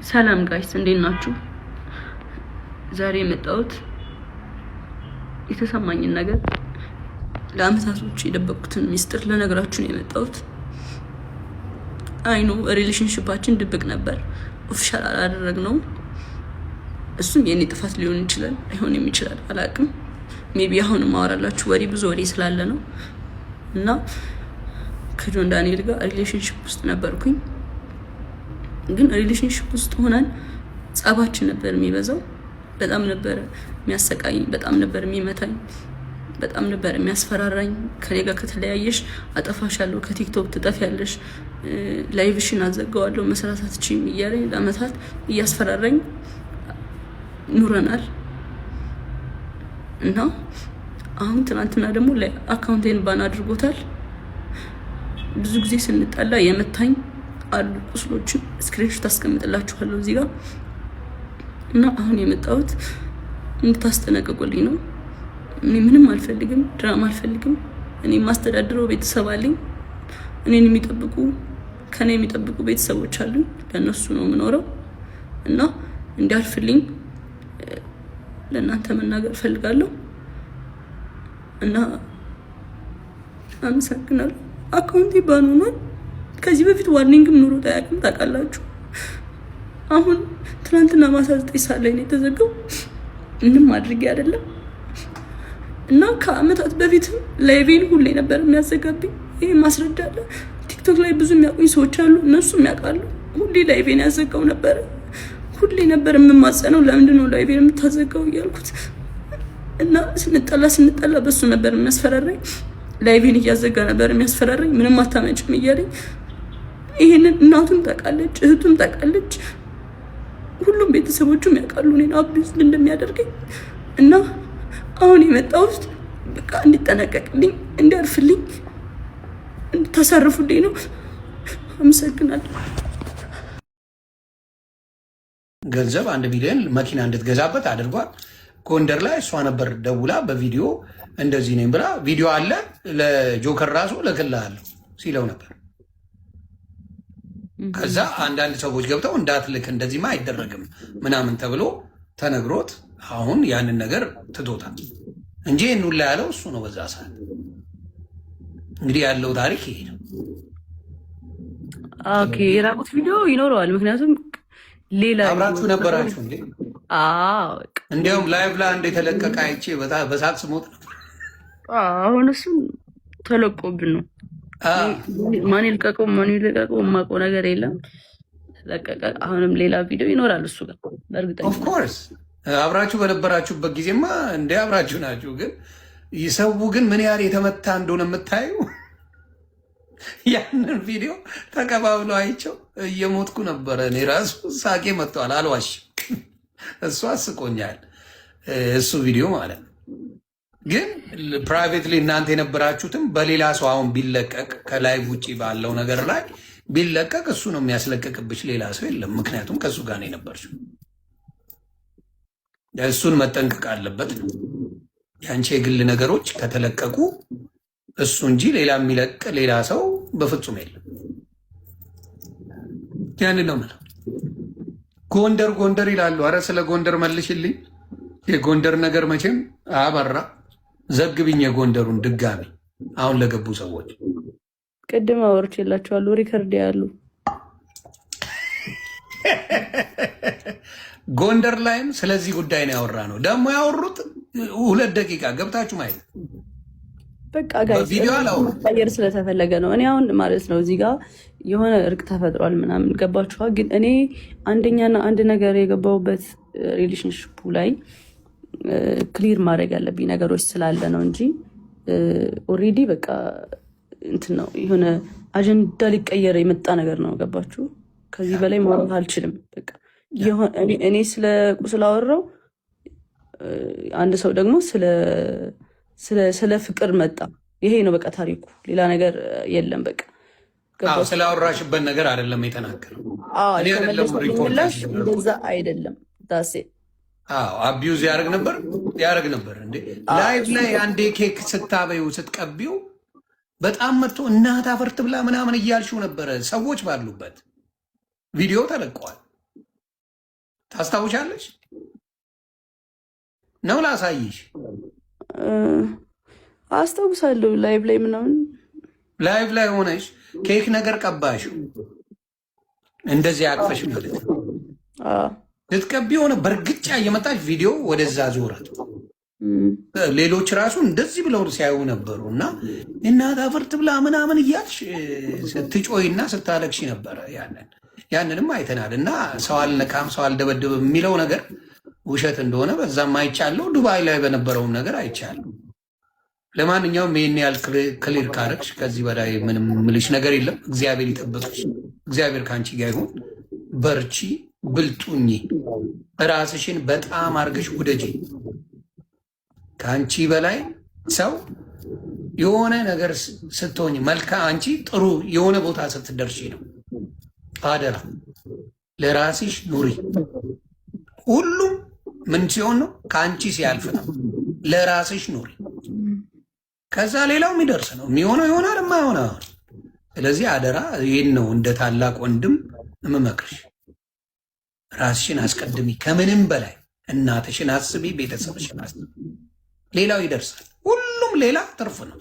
ሰላም ጋይስ እንዴት ናችሁ? ዛሬ የመጣሁት የተሰማኝን ነገር ለአመታቶች የደበቁትን ሚስጥር ለነገራችሁ ነው የመጣሁት። አይኑ ሪሌሽንሺፓችን ድብቅ ነበር፣ ኦፊሻል አላደረግነውም። እሱም የኔ ጥፋት ሊሆን ይችላል አይሆንም ይችላል አላውቅም። ሜቢ አሁን ማወራላችሁ ወሬ ብዙ ወሬ ስላለ ነው። እና ከጆን ዳንኤል ጋር ሪሌሽንሺፕ ውስጥ ነበርኩኝ። ግን ሪሌሽንሺፕ ውስጥ ሆነን ጸባችን ነበር የሚበዛው። በጣም ነበር የሚያሰቃኝ፣ በጣም ነበር የሚመታኝ፣ በጣም ነበር የሚያስፈራራኝ። ከኔ ጋር ከተለያየሽ አጠፋሻለሁ፣ ከቲክቶክ ትጠፊያለሽ፣ ላይቭሽን አዘጋዋለሁ፣ መስራት አትችይም እያለኝ ለአመታት እያስፈራራኝ ኑረናል። እና አሁን ትናንትና ደግሞ አካውንቴን ባን አድርጎታል። ብዙ ጊዜ ስንጣላ የመታኝ አሉ ቁስሎችን ስክሪንሾት አስቀምጥላችኋለሁ እዚህ ጋር። እና አሁን የመጣሁት እንድታስጠነቅቁልኝ ነው። እኔ ምንም አልፈልግም፣ ድራማ አልፈልግም። እኔ ማስተዳድረው ቤተሰብ አለኝ። እኔን የሚጠብቁ ከኔ የሚጠብቁ ቤተሰቦች አሉኝ። ለነሱ ነው የምኖረው። እና እንዲያልፍልኝ ለእናንተ መናገር ፈልጋለሁ። እና አመሰግናለሁ። አካውንቴ ባን ሆኗል። ከዚህ በፊት ዋርኒንግም ኑሮ ታያቅም ታውቃላችሁ። አሁን ትናንትና ማታ 9 ሰዓት ላይ ነው የተዘጋው። ምንም አድርጌ አይደለም። እና ከአመታት በፊት ላይቬን ሁሌ ነበር የሚያዘጋብኝ። ይሄ ማስረጃ አለ። ቲክቶክ ላይ ብዙ የሚያውቁኝ ሰዎች አሉ፣ እነሱም ያውቃሉ። ሁሌ ላይቬን ያዘጋው ነበር። ሁሌ ነበር የምማጸነው፣ ለምንድን ነው ላይቬን የምታዘጋው እያልኩት። እና ስንጠላ በሱ ነበር የሚያስፈራራኝ። ላይቬን እያዘጋ ነበር የሚያስፈራራኝ። ምንም አታመጭም እያለኝ። ይሄንን እናቱም ታውቃለች፣ እህቱም ታውቃለች፣ ሁሉም ቤተሰቦቹም ያውቃሉ እኔን አቢዩዝ እንደሚያደርገኝ። እና አሁን የመጣሁት በቃ እንዲጠነቀቅልኝ፣ እንዲያርፍልኝ፣ እንድታሳርፉልኝ ነው። አመሰግናለሁ። ገንዘብ 1 ሚሊዮን መኪና እንድትገዛበት አድርጓል። ጎንደር ላይ እሷ ነበር ደውላ በቪዲዮ እንደዚህ ነኝ ብላ ቪዲዮ አለ ለጆከር ራሱ ልክልሃለሁ ሲለው ነበር። ከዛ አንዳንድ ሰዎች ገብተው እንዳትልክ እንደዚህማ አይደረግም ምናምን ተብሎ ተነግሮት አሁን ያንን ነገር ትቶታል እንጂ ይህን ሁላ ያለው እሱ ነው በዛ ሰዓት። እንግዲህ ያለው ታሪክ ይሄ ነው። ኦኬ የራቁት ቪዲዮ ይኖረዋል። ምክንያቱም ሌላ አብራችሁ ነበራችሁ እንዴ? አዎ እንዲያውም ላይቭ ላይ አንድ የተለቀቀ አይቼ በሳቅ ስሞት ነበር። አሁን እሱ ተለቆብን ነው። ማን ይልቀቀው የማውቀው ነገር የለም። ለቀቀ። አሁንም ሌላ ቪዲዮ ይኖራል እሱ ጋር በእርግጠኛ። ኦፍ ኮርስ አብራችሁ በነበራችሁበት ጊዜማ እንደ አብራችሁ ናችሁ። ግን ይሰው ግን ምን ያህል የተመታ እንደሆነ የምታዩ ያንን ቪዲዮ ተቀባብሎ አይቸው እየሞትኩ ነበረ። እኔ ራሱ ሳቄ መጥተዋል፣ አልዋሽም። እሱ አስቆኛል እሱ ቪዲዮ ማለት ነው። ግን ፕራይቬትሊ እናንተ የነበራችሁትም በሌላ ሰው አሁን ቢለቀቅ ከላይ ውጭ ባለው ነገር ላይ ቢለቀቅ እሱ ነው የሚያስለቀቅብሽ፣ ሌላ ሰው የለም። ምክንያቱም ከእሱ ጋር ነው የነበርሽው። እሱን መጠንቀቅ አለበት ነው። የአንቺ የግል ነገሮች ከተለቀቁ እሱ እንጂ ሌላ የሚለቅ ሌላ ሰው በፍጹም የለም። ያን ነው የምለው። ጎንደር ይላሉ። አረ ስለ ጎንደር መልሽልኝ። የጎንደር ነገር መቼም አበራ። ዘግብኝ የጎንደሩን ድጋሚ አሁን ለገቡ ሰዎች ቅድም አወርቼላችኋለሁ። ሪከርድ ያሉ ጎንደር ላይም ስለዚህ ጉዳይ ነው ያወራ ነው። ደግሞ ያወሩት 2 ደቂቃ ገብታችሁ ማየት በቃ ጋይስ ማየር ስለተፈለገ ነው። እኔ አሁን ማለት ነው እዚህ ጋር የሆነ እርቅ ተፈጥሯል ምናምን ገባችኋል። ግን እኔ አንደኛና አንድ ነገር የገባሁበት ሪሌሽንሽፑ ላይ ክሊር ማድረግ ያለብኝ ነገሮች ስላለ ነው እንጂ ኦልሬዲ በቃ እንትን ነው የሆነ አጀንዳ ሊቀየር የመጣ ነገር ነው። ገባችሁ? ከዚህ በላይ ማውራት አልችልም። በቃ እኔ ስለ ቁስል አወራው፣ አንድ ሰው ደግሞ ስለ ፍቅር መጣ። ይሄ ነው በቃ ታሪኩ፣ ሌላ ነገር የለም። በቃ ስላወራሽበት ነገር አይደለም የተናገረው። እኔ አይደለም ምላሽ እንደዛ አይደለም ዳሴ አቢዩዝ ያደርግ ነበር እንዴ ላይቭ ላይ አንዴ ኬክ ስታበዩ ስትቀቢው በጣም መጥቶ እናት አፈርት ብላ ምናምን እያልሽው ነበረ። ሰዎች ባሉበት ቪዲዮ ተለቀዋል። ታስታውሻለሽ ነው? ላሳይሽ። አስታውሳለሁ። ላይቭ ላይ ምናምን ላይቭ ላይ ሆነሽ ኬክ ነገር ቀባሽው እንደዚህ አቅፈሽ ማለት ነው። ልትቀቢ ሆነ በእርግጫ እየመጣች ቪዲዮ ወደዛ ዞረት። ሌሎች ራሱ እንደዚህ ብለው ሲያዩ ነበሩ። እና እናት አፈርት ብላ ምናምን እያልሽ ስትጮይና ስታለቅሽ ነበረ። ያንንም አይተናል። እና ሰው አልነካም ሰው አልደበደብም የሚለው ነገር ውሸት እንደሆነ በዛም አይቻለሁ። ዱባይ ላይ በነበረውም ነገር አይቻለሁ። ለማንኛውም ይህን ያህል ክሊር ካረግሽ ከዚህ በላይ ምንም ምልሽ ነገር የለም። እግዚአብሔር ይጠብቅሽ። እግዚአብሔር ከአንቺ ጋር ይሁን። በርቺ፣ ብልጡኝ፣ ራስሽን በጣም አርገሽ ውደጂ። ከአንቺ በላይ ሰው የሆነ ነገር ስትሆኝ መልካም፣ አንቺ ጥሩ የሆነ ቦታ ስትደርሺ ነው። አደራ ለራስሽ ኑሪ። ሁሉም ምን ሲሆን ነው? ከአንቺ ሲያልፍ ነው። ለራስሽ ኑሪ። ከዛ ሌላው የሚደርስ ነው። የሚሆነው ይሆናል፣ የማይሆነው። ስለዚህ አደራ ይህን ነው እንደ ታላቅ ወንድም የምመክርሽ። ራስሽን አስቀድሚ። ከምንም በላይ እናትሽን አስቢ፣ ቤተሰብሽን አስቢ። ሌላው ይደርሳል። ሁሉም ሌላ ትርፍ ነው።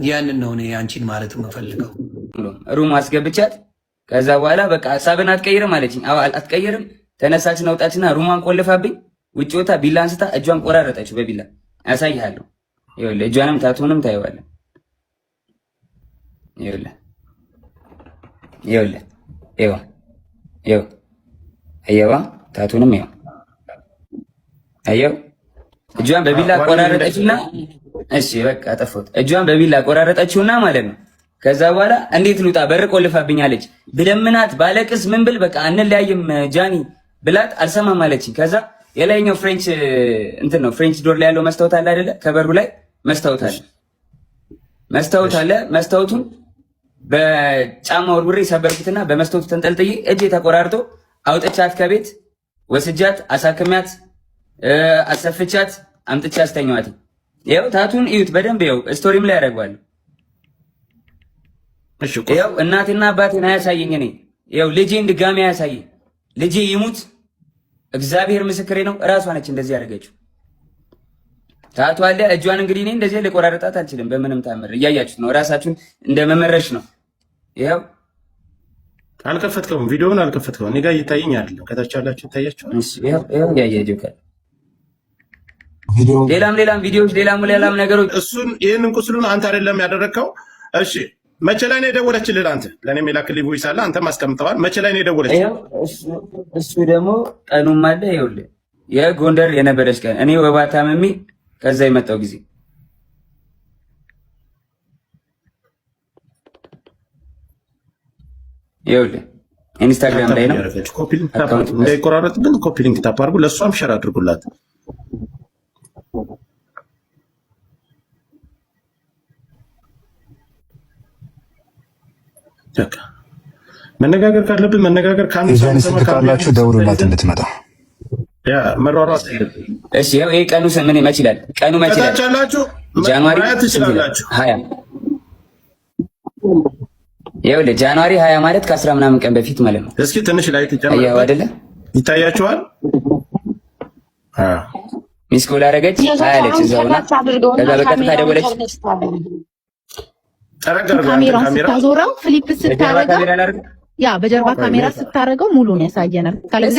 ያንን ነው እኔ አንቺን ማለት የምፈልገው። ሩም አስገብቻት ከዛ በኋላ በቃ ሀሳብን አትቀይርም አለችኝ። አትቀይርም። ተነሳችን አውጣችና ሩማን ቆልፋብኝ ውጭ ወታ ቢላ አንስታ እጇን ቆራረጠችው በቢላ። ያሳይሃለሁ። ይኸውልህ እጇንም ታቱንም ታየዋለህ። ይኸውልህ ታቱንም ይኸው አየው። እጇን በቢላ ቆራረጠችውና እሺ በቃ አጠፋሁት። እጇን በቢላ ቆራረጠችውና ማለት ነው። ከዛ በኋላ እንዴት ልውጣ በር ቆልፋብኛለች። ብለምናት ባለቅስ ምን ብል በቃ አንለያይም ጃኒ ብላት አልሰማም አለችኝ። ከዛ የላይኛው ፍሬንች እንትን ነው ፍሬንች ዶር ላይ ያለው መስታወት አለ አይደለ? ከበሩ ላይ መስታወት አለ። መስታወቱን በጫማ ወርውሬ ሰበርኩትና በመስታወቱ ተንጠልጥዬ እጄ ተቆራርጦ አውጥቻት ከቤት ወስጃት አሳክሚያት አሰፍቻት አምጥቻ አስተኛዋት። ይኸው ታቱን እዩት በደንብ ይኸው ስቶሪም ላይ ያደርገዋለሁ። ይኸው እናቴና አባቴን አያሳየኝ። እኔ ይኸው ልጄን ድጋሚ አያሳየኝ። ልጄ ይሙት እግዚአብሔር ምስክሬ ነው። እራሷ ነች እንደዚህ ያደረገችው። ታቱ አለ እጇን እንግዲህ እኔ እንደዚህ ልቆራረጣት አልችልም በምንም ታምር። እያያችሁት ነው። ራሳችሁን እንደመመረሽ ነው። ይኸው አልከፈትከውም፣ ቪዲዮውን አልከፈትከውም። እኔ ጋር እየታየኝ አይደለም። ከታች ያላችሁ ታያችሁ። እሺ ይኸው ያያችሁ ካል ሌላም ቪዲዮዎች ሌላም ነገሮች እሱን ይሄንን ቁስሉን አንተ አይደለም ያደረግከው። እሺ መቼ ላይ ነው የደወለችልህ? አንተ ለእኔም የላክልኝ ቮይስ አለ፣ አንተም አስቀምጠዋል። መቼ ላይ ነው የደወለችልህ? እሱ ደግሞ ቀኑም አለ። ይኸውልህ የጎንደር የነበረች ቀን እኔ ወባ ታምሜ ከዛ የመጣው ጊዜ ይኸውልህ ኢንስታግራም ላይ ነው። እንዳይቆራረጥብን ኮፒ ሊንክ ታፕ አድርጉ፣ ለእሷም ሸር አድርጉላት። መነጋገር ካለብን መነጋገር ካላችሁ ደውሉላት እንድትመጣ። ያ መሯሯጥ። እሺ ያው ይሄ ቀኑ ምን መች ይላል? ቀኑ መች ይላል? ጃንዋሪ 20 ይኸውልህ ጃንዋሪ 20 ማለት ከ10 ምናምን ቀን በፊት ማለት ነው። እስኪ ትንሽ ላይ ተጨምር አይደለ? ይታያችኋል? ሚስ ኮል አደረገች አለች እዛውና ከዛ በቀጥታ ደወለች። ካሜራውን ስታዞረው ፍሊፕ ስታረገው ያ በጀርባ ካሜራ ስታረገው ሙሉ ነው ያሳየናል። ካለዛ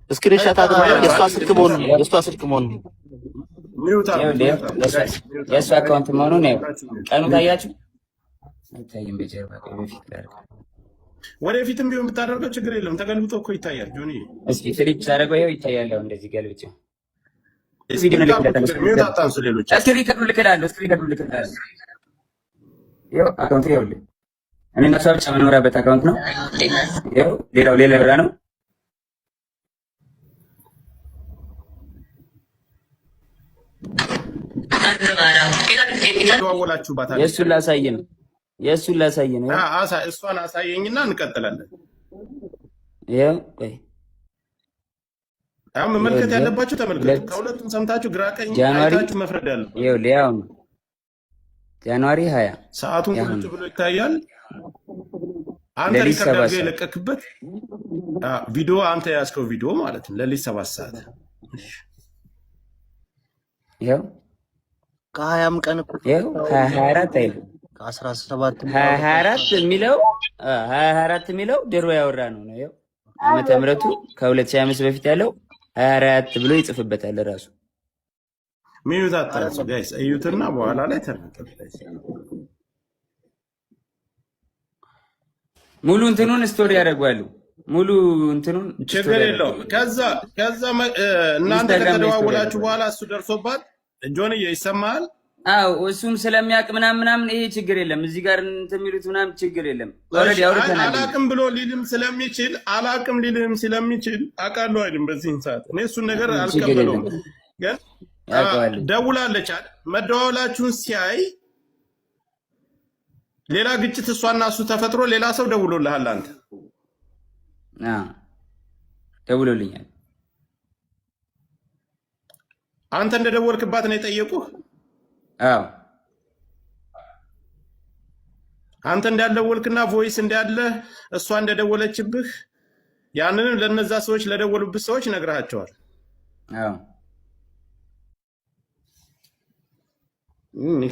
ስክሪንሾት አድርጎ የእሷ ስልክ መሆኑን የእሷ አካውንት መሆኑን ነው። ቀኑ ታያችሁ አይታይም። በጀርባ በፊት ላድርግ ወደፊትም ቢሆን ብታደርገው ችግር የለም። ተገልብጦ እኮ ይታያል። ጆኒ እስኪ ፍሊፕ ሳደርገው ይኸው ይታያል። እንደዚህ ገልብጬ አካውንት ይኸውልህ እኔ እና እሷ ብቻ መኖሪያበት አካውንት ነው። ይኸው ሌላው ሌላ ብራ ነው። ተዋወላችሁባታል። የእሱን ላሳይ ነው እሷን አሳየኝና እንቀጥላለን። ያው ቆይ አሁን መመልከት ያለባችሁ ተመልከቱ። ከሁለቱም ሰምታችሁ ግራ ቀኝ አይታችሁ መፍረድ ያለባችሁ። ይኸው ሊያው ጃንዋሪ 20 ሰዓቱን ቁጭ ብሎ ይታያል። አንተ ሪከርድ አድርገህ የለቀክበት ቪዲዮ አንተ ያዝከው ቪዲዮ ማለት ነው። ለሊት 7 ሰዓት ይኸው ከ20 ቀን እኮ ይኸው 24 አይደል ከ17 24 የሚለው 24 የሚለው ድሮ ያወራ ነው ነው። ይኸው ዓመተ ምህረቱ ከ2025 በፊት ያለው 24 ብሎ ይጽፍበታል ራሱ። ሚዩት አታርሱ ጋይስ፣ እዩትና በኋላ ላይ ተረከብ። ሙሉ እንትኑን ስቶሪ ያደርጋሉ። ሙሉ እንትኑን ችግር የለውም። ከዛ እናንተ ከተደዋወላችሁ በኋላ እሱ ደርሶባት ጆንዬ ይሰማሃል? አዎ እሱም ስለሚያውቅ ምናምን ይሄ ችግር የለም። እዚህ ጋር እንትን የሚሉት ምናምን ችግር የለም። ኦልሬዲ አውርተናል። አላቅም ብሎ ሊልም ስለሚችል አውቃለሁ አይደል? በዚህ ሰዓት እኔ እሱን ነገር አልቀበለውም። ግን ደውላለች አይደል? መደዋወላችሁን ሲያይ ሌላ ግጭት እሷና እሱ ተፈጥሮ ሌላ ሰው ደውሎልሃል አንተ? ደውሎልኛል። አንተ እንደደወልክባት ነው የጠየቁህ? አዎ አንተ እንዳልደወልክና ቮይስ እንዳለ እሷ እንደደወለችብህ ያንንም ለነዛ ሰዎች ለደወሉብህ ሰዎች ነግረሃቸዋል? አዎ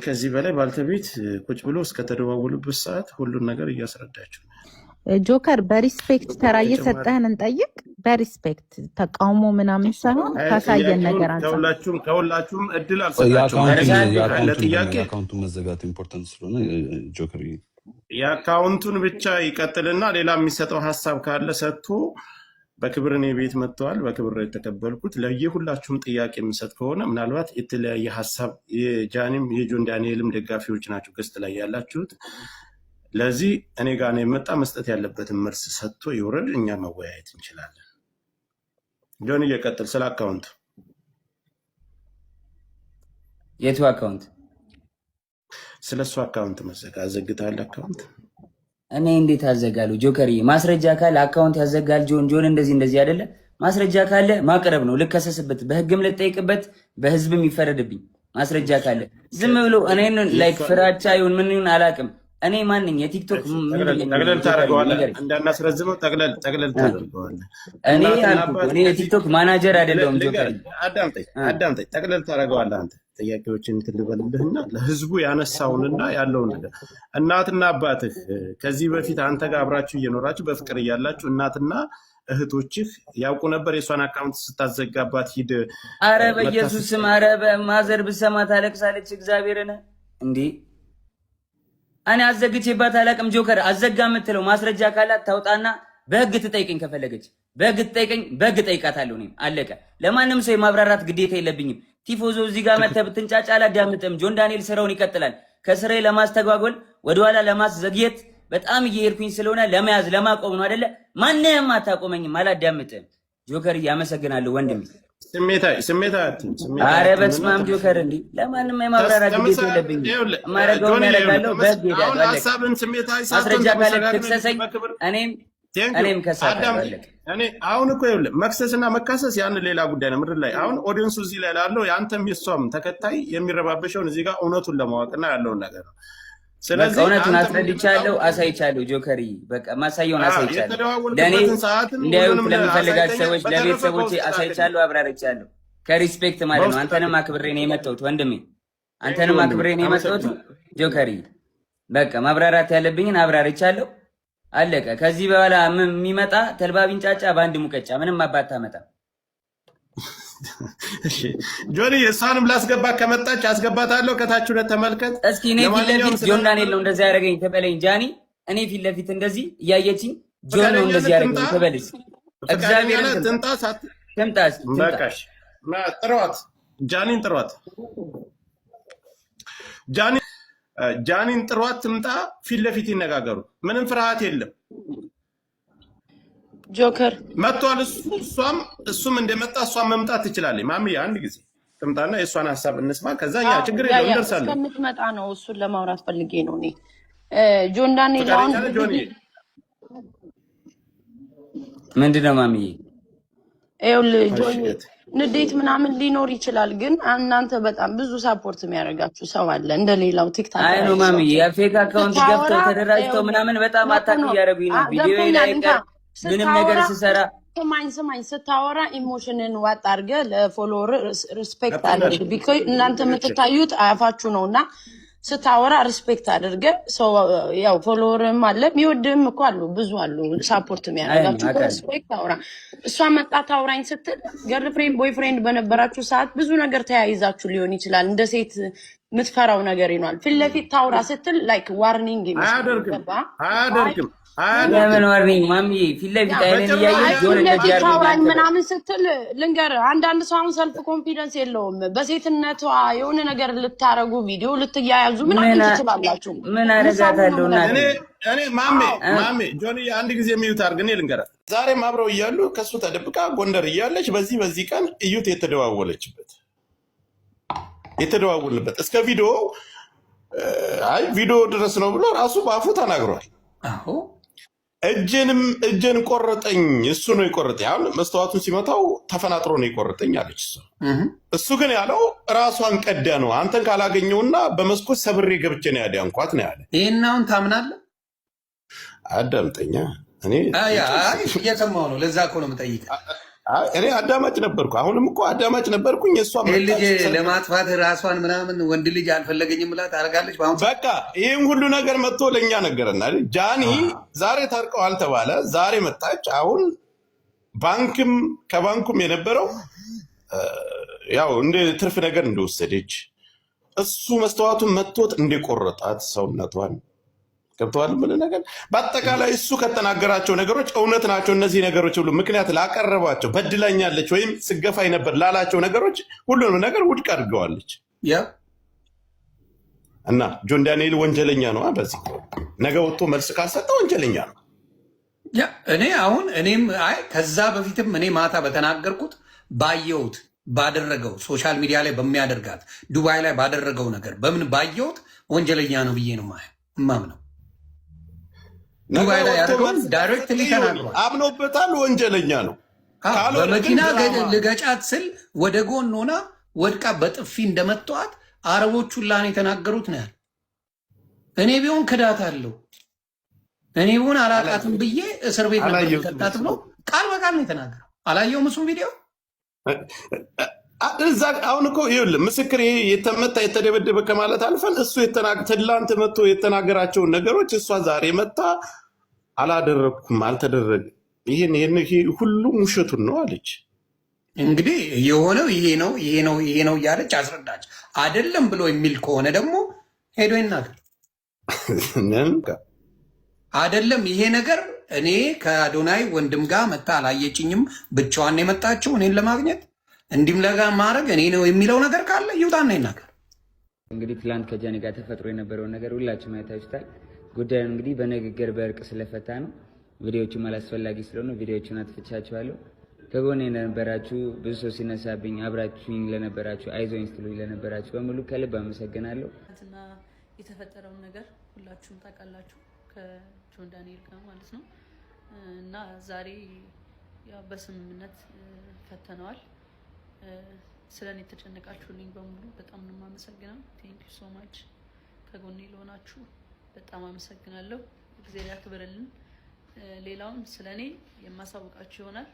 ከዚህ በላይ ባልተቤት ቁጭ ብሎ እስከተደዋወሉበት ሰዓት ሁሉን ነገር እያስረዳችሁ ነው። ጆከር በሪስፔክት ተራ እየሰጠህን እንጠይቅ። በሪስፔክት ተቃውሞ ምናምን ሳይሆን ካሳየን ነገር አንተ ከሁላችሁም እድል አልሰጣችሁም። የአካውንቱ መዘጋት ኢምፖርታንት ስለሆነ ጆከር የአካውንቱን ብቻ ይቀጥልና ሌላ የሚሰጠው ሀሳብ ካለ ሰጥቶ በክብር እኔ ቤት መጥተዋል። በክብር የተቀበልኩት ለየሁላችሁም ጥያቄ የምሰጥ ከሆነ ምናልባት የተለያየ ሀሳብ የጃኒም የጆን ዳንኤልም ደጋፊዎች ናቸው ገስት ላይ ያላችሁት። ለዚህ እኔ ጋር ነው የመጣ መስጠት ያለበትን መልስ ሰጥቶ ይውረድ፣ እኛ መወያየት እንችላለን። ጆን እየቀጥል ስለ አካውንት። የቱ አካውንት? ስለ እሱ አካውንት መዘጋ አዘግታል። አካውንት እኔ እንዴት አዘጋሉ? ጆከሪ ማስረጃ ካለ አካውንት ያዘጋል። ጆን እንደዚህ አይደለ? ማስረጃ ካለ ማቅረብ ነው። ልከሰስበት፣ በህግም ልጠይቅበት፣ በህዝብም ይፈረድብኝ። ማስረጃ ካለ ዝም ብሎ እኔን ላይክ ፍራቻ ይሁን ምን ይሁን አላውቅም። እኔ ማንኝ የቲክቶክ ጠቅለል ታደርገዋለህ፣ እንዳናስረዝመው ጠቅለል ታደርገዋለህ። እኔ የቲክቶክ ማናጀር አይደለሁም። ጆከሪ አዳምጠኝ፣ ጠቅለል ታደርገዋለህ አንተ። ጥያቄዎችን ትልበልልህና ለህዝቡ ያነሳውንና ያለውን ነገር እናትና አባትህ ከዚህ በፊት አንተ ጋር አብራችሁ እየኖራችሁ በፍቅር እያላችሁ እናትና እህቶችህ ያውቁ ነበር የሷን አካውንት ስታዘጋባት ሂድ? አረ በኢየሱስ ስም፣ አረ በማዘር ብሰማ ታለቅሳለች። እግዚአብሔርን እንዴ እኔ አዘግቼባት አላቅም። ጆከር አዘጋ የምትለው ማስረጃ ካላት ታውጣና በህግ ትጠይቀኝ። ከፈለገች በህግ ትጠይቀኝ፣ በህግ ጠይቃታለሁ። እኔም አለቀ። ለማንም ሰው የማብራራት ግዴታ የለብኝም። ቲፎዞ እዚህ ጋር መተህ ብትንጫጫ አላዳምጥም። ጆን ዳንኤል ስራውን ይቀጥላል። ከስራዬ ለማስተጓጎል ወደኋላ ለማስዘግየት በጣም እየሄድኩኝ ስለሆነ ለመያዝ ለማቆም ነው አይደለ? ማንንም አታቆመኝም፣ አላዳምጥም። ጆከር እያመሰግናለሁ ወንድም። አረ በስመ አብ ጆከር፣ እንዲ ለማንም የማብራራት ግዴታ የለብኝም። የማደርገውን ያደርጋለሁ። በህግ ሄዳለሁ። ማስረጃ ካለ ትክሰሰኝ፣ እኔም ከሳለሁ። አሁን እኮ ይኸውልህ መክሰስና መካሰስ ያን ሌላ ጉዳይ ነው። ምድር ላይ አሁን ኦዲየንሱ እዚህ ላይ ላለው የአንተም የሷም ተከታይ የሚረባበሸውን እዚህ ጋር እውነቱን ለማወቅና ያለውን ነገር ነው። ስለዚህ እውነቱን አስረድቻለሁ፣ አሳይቻለሁ። ጆከሪ በቃ ማሳየውን አሳይቻለሁ። ለእኔ እንዲያዩት ለሚፈልጋቸው ሰዎች ለቤተሰቦቼ አሳይቻለሁ፣ አብራርቻለሁ። ከሪስፔክት ማለት ነው። አንተንም አክብሬ ነው የመጣሁት ወንድሜ፣ አንተንም አክብሬ ነው የመጣሁት ጆከሪ። በቃ ማብራራት ያለብኝን አብራርቻለሁ፣ አለቀ። ከዚህ በኋላ የሚመጣ ተልባ ቢንጫጫ በአንድ ሙቀጫ ምንም አባት አመጣ። ጆኒ እሷንም ላስገባ ከመጣች አስገባታለሁ። ከታች ሁለት ተመልከት እስኪ። እኔ ፊት ለፊት ጆን ዳንኤል ነው እንደዚህ ያደረገኝ ትበለኝ ጃኒ። እኔ ፊት ለፊት እንደዚህ እያየችኝ ጆን ነው እንደዚህ ያደረገኝ ትበልስ። እግዚአብሔር ትምጣ በቃሽ። ጥሯት፣ ጃኒን ጥሯት፣ ጃኒን ጥሯት፣ ትምጣ። ፊት ለፊት ይነጋገሩ። ምንም ፍርሃት የለም። ጆከር መጥቷል። እሱም እንደመጣ እሷም መምጣት ትችላለች። ማሚ አንድ ጊዜ ትምጣና የእሷን ሀሳብ እንስማ። ከዛ ያ ችግር የለውም እንደርሳለን። እስከምትመጣ ነው እሱን ለማውራት ፈልጌ ነው እኔ ጆን ዳንኤል አሁን ምንድነው ማሚዬ ንዴት ምናምን ሊኖር ይችላል፣ ግን እናንተ በጣም ብዙ ሳፖርት የሚያደርጋችሁ ሰው አለ እንደሌላው ቲክታክ አይ ነው ማሚዬ የፌክ አካውንት ገብተው ተደራጅተው ምናምን በጣም አታክ እያደረጉኝ ነው። ቪዲዮ ላይ ምንም ነገር ሲሰራ ስማኝ ስታወራ ኢሞሽንን ዋጥ አድርገህ ለፎሎወር ሪስፔክት አድርግ። ቢኮዝ እናንተ የምትታዩት አያፋችሁ ነውና ስታወራ ሪስፔክት አድርገህ ሰው ያው ፎሎወርም አለ የሚወድም እኮ አሉ ብዙ አሉ ሳፖርት የሚያደርጋችሁ ሪስፔክት አውራ። እሷ መጣ ታውራኝ ስትል ገርልፍሬንድ ቦይፍሬንድ በነበራችሁ ሰዓት ብዙ ነገር ተያይዛችሁ ሊሆን ይችላል። እንደ ሴት የምትፈራው ነገር ይኖራል። ፊት ለፊት ታውራ ስትል ላይክ ዋርኒንግ አያደርግም ለምን ዋርኒንግ ማሚዬ ፊት ለፊት አይነን እያየሽ ጆን እንደዚህ ታውራኝ ምናምን ስትል ልንገርህ፣ አንዳንድ ሰው አሁን ሰልፍ ኮንፊደንስ የለውም። በሴትነቷ የሆነ ነገር ልታረጉ ቪዲዮ ልትያያዙ ምናምን ትችላላችሁ። ምን አደርጋታለሁ እና እኔ ማሜ ጆኒ አንድ ጊዜ የሚዩት አድርግ። እኔ ልንገርህ፣ ዛሬም አብረው እያሉ ከሱ ተደብቃ ጎንደር እያለች በዚህ ቀን እዩት የተደዋወልንበት እስከ ቪዲዮ ቪዲዮ ድረስ ነው ብሎ ራሱ በአፉ ተናግሯል። አዎ እጄን ቆረጠኝ፣ እሱ ነው የቆረጠኝ። አሁን መስተዋቱን ሲመታው ተፈናጥሮ ነው የቆረጠኝ አለች እሱ ግን ያለው ራሷን ቀዳ ነው። አንተን ካላገኘውና በመስኮት ሰብሬ ገብቼ ነው ያዳንኳት ነው ያለ። ይሄን አሁን ታምናለህ? አዳምጠኛ። እኔ እየሰማሁ ነው። ለዛ እኮ ነው የምጠይቀህ። እኔ አዳማጭ ነበርኩ፣ አሁንም እኮ አዳማጭ ነበርኩኝ። እሷ ልጅ ለማጥፋት ራሷን ምናምን ወንድ ልጅ አልፈለገኝም ብላ ታደርጋለች። በቃ ይህም ሁሉ ነገር መጥቶ ለእኛ ነገረና ጃኒ ዛሬ ታርቀዋል ተባለ። ዛሬ መጣች። አሁን ከባንኩም የነበረው ያው እንደ ትርፍ ነገር እንደወሰደች እሱ መስተዋቱን መጥቶት እንደቆረጣት ሰውነቷን ገብተዋል። ምን ነገር በአጠቃላይ እሱ ከተናገራቸው ነገሮች እውነት ናቸው። እነዚህ ነገሮች ሁሉ ምክንያት ላቀረባቸው በድላኛለች ወይም ስገፋይ ነበር ላላቸው ነገሮች ሁሉንም ነገር ውድቅ አድርገዋለች። እና ጆን ዳንኤል ወንጀለኛ ነው። በዚህ ነገ ወጥቶ መልስ ካልሰጠ ወንጀለኛ ነው። እኔም ከዛ በፊትም እኔ ማታ በተናገርኩት ባየሁት ባደረገው ሶሻል ሚዲያ ላይ በሚያደርጋት ዱባይ ላይ ባደረገው ነገር በምን ባየሁት ወንጀለኛ ነው ብዬ ነው ማምነው። ዱባይ ላይ ያደረገውን ዳይሬክትሊ ተናግሯል። አምኖበታል። ወንጀለኛ ነው። በመኪና ልገጫት ስል ወደ ጎን ሆና ወድቃ በጥፊ እንደመተዋት አረቦቹ ላን የተናገሩት ነው ያለ። እኔ ቢሆን ክዳት አለው እኔ ቢሆን አላቃትም ብዬ እስር ቤት ነበር ከታት ብሎ ቃል በቃል ነው የተናገረው። አላየውም እሱም ቪዲዮ እዛ አሁን እኮ ይኸውልህ ምስክር የተመታ የተደበደበ ከማለት አልፈን እሱ ትላንት መጥቶ የተናገራቸውን ነገሮች እሷ ዛሬ መጣ አላደረግኩም አልተደረገ ይሄን ሁሉም ውሸቱን ነው አለች። እንግዲህ የሆነው ይሄ ነው እያለች አስረዳች። አይደለም ብሎ የሚል ከሆነ ደግሞ ሄዶ ይናገር። አይደለም ይሄ ነገር እኔ ከአዶናይ ወንድም ጋር መታ አላየችኝም፣ ብቻዋን የመጣችው እኔን ለማግኘት እንዲም ለጋ ማድረግ እኔ ነው የሚለው ነገር ካለ ይውጣና ይናገር። እንግዲህ ትላንት ከጃኒ ጋር ተፈጥሮ የነበረውን ነገር ሁላችሁም አይታችሁታል። ጉዳዩ እንግዲህ በንግግር በእርቅ ስለፈታ ነው። ቪዲዮዎቹም አላስፈላጊ ስለሆነ ቪዲዮዎቹን አጥፍቻችኋለሁ። ከጎኔ ለነበራችሁ ብዙ ሰው ሲነሳብኝ አብራችሁኝ ለነበራችሁ አይዞኝ ስትሉኝ ለነበራችሁ በሙሉ ከልብ አመሰግናለሁ። እና የተፈጠረውን ነገር ሁላችሁም ታውቃላችሁ ከጆን ዳንኤል ጋር ማለት ነው። እና ዛሬ ያው በስምምነት ፈተነዋል። ስለኔ የተጨነቃችሁልኝ በሙሉ በጣም ነው የማመሰግነው። ቴንክ ዩ ሶ ማች። ከጎኔ ለሆናችሁ በጣም አመሰግናለሁ። እግዚአብሔር ያክብርልን። ሌላውን ስለኔ የማሳውቃችሁ ይሆናል።